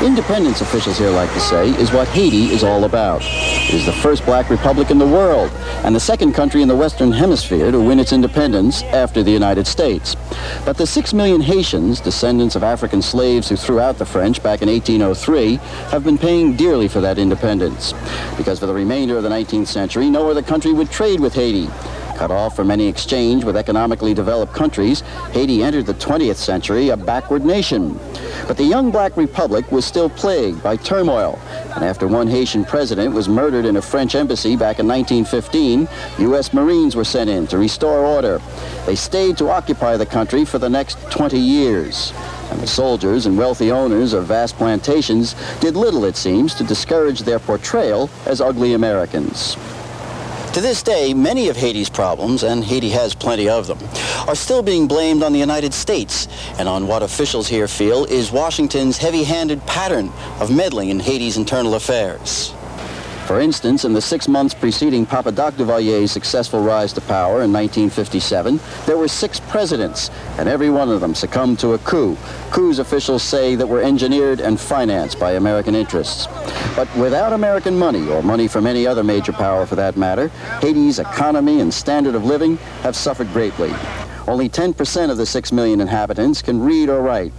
Independence, officials here like to say, is what Haiti is all about. It is the first black republic in the world and the second country in the Western Hemisphere to win its independence after the United States. But the 6 million Haitians, descendants of African slaves who threw out the French back in 1803, have been paying dearly for that independence. Because for the remainder of the 19th century, no other country would trade with Haiti. Cut off from any exchange with economically developed countries, Haiti entered the 20th century a backward nation. But the young black republic was still plagued by turmoil, and after one Haitian president was murdered in a French embassy back in 1915, U.S. Marines were sent in to restore order. They stayed to occupy the country for the next 20 years. And the soldiers and wealthy owners of vast plantations did little, it seems, to discourage their portrayal as ugly Americans. To this day, many of Haiti's problems, and Haiti has plenty of them, are still being blamed on the United States and on what officials here feel is Washington's heavy-handed pattern of meddling in Haiti's internal affairs. For instance, in the 6 months preceding Papa Doc Duvalier's successful rise to power in 1957, there were 6 presidents, and every one of them succumbed to a coup. Coups, officials say, that were engineered and financed by American interests. But without American money, or money from any other major power for that matter, Haiti's economy and standard of living have suffered greatly. Only 10% of the 6 million inhabitants can read or write.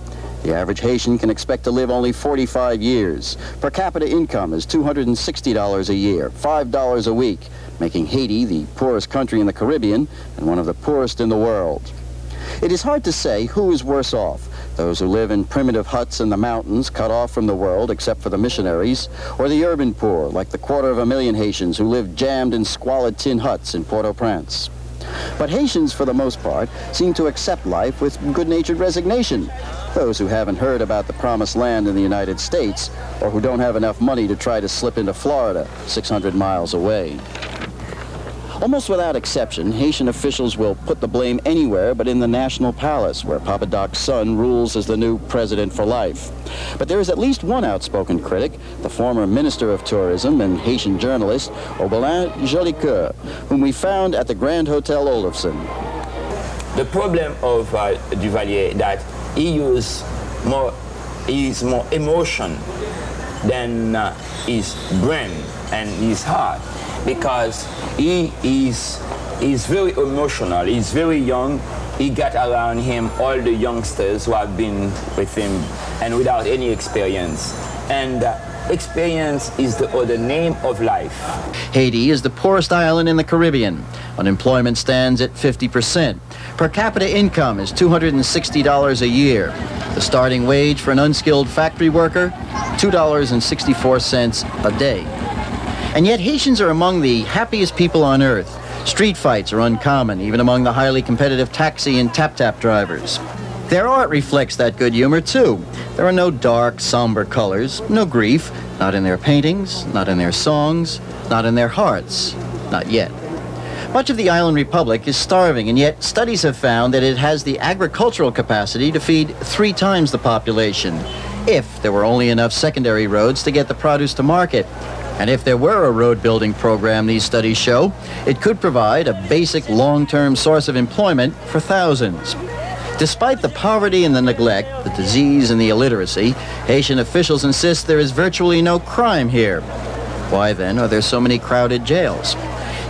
The average Haitian can expect to live only 45 years. Per capita income is $260 a year, $5 a week, making Haiti the poorest country in the Caribbean and one of the poorest in the world. It is hard to say who is worse off, those who live in primitive huts in the mountains cut off from the world except for the missionaries, or the urban poor, like the 250,000 Haitians who live jammed in squalid tin huts in Port-au-Prince. But Haitians, for the most part, seem to accept life with good-natured resignation. Those who haven't heard about the promised land in the United States, or who don't have enough money to try to slip into Florida, 600 miles away. Almost without exception, Haitian officials will put the blame anywhere but in the National Palace, where Papa Doc's son rules as the new president for life. But there is at least one outspoken critic, the former Minister of Tourism and Haitian journalist, Aubelin Jolicoeur, whom we found at the Grand Hotel Olofsen. The problem of Duvalier that he is more emotion than his brain and his heart, because he is very emotional. He's very young. He got around him all the youngsters who have been with him and without any experience. And experience is the other name of life. Haiti is the poorest island in the Caribbean. Unemployment stands at 50%. Per capita income is $260 a year. The starting wage for an unskilled factory worker, $2.64 a day. And yet Haitians are among the happiest people on earth. Street fights are uncommon, even among the highly competitive taxi and tap-tap drivers. Their art reflects that good humor, too. There are no dark, somber colors, no grief, not in their paintings, not in their songs, not in their hearts, not yet. Much of the island republic is starving, and yet studies have found that it has the agricultural capacity to feed 3 times the population, if there were only enough secondary roads to get the produce to market. And if there were a road-building program, these studies show, it could provide a basic long-term source of employment for thousands. Despite the poverty and the neglect, the disease and the illiteracy, Haitian officials insist there is virtually no crime here. Why then are there so many crowded jails?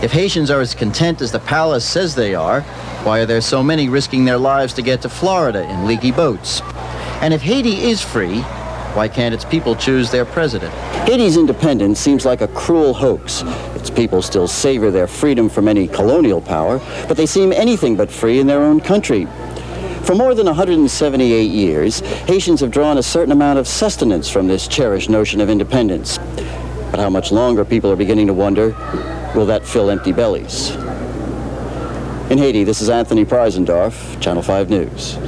If Haitians are as content as the palace says they are, why are there so many risking their lives to get to Florida in leaky boats? And if Haiti is free, why can't its people choose their president? Haiti's independence seems like a cruel hoax. Its people still savor their freedom from any colonial power, but they seem anything but free in their own country. For more than 178 years, Haitians have drawn a certain amount of sustenance from this cherished notion of independence. But how much longer, people are beginning to wonder, will that fill empty bellies? In Haiti, this is Anthony Prisendorf, Channel 5 News.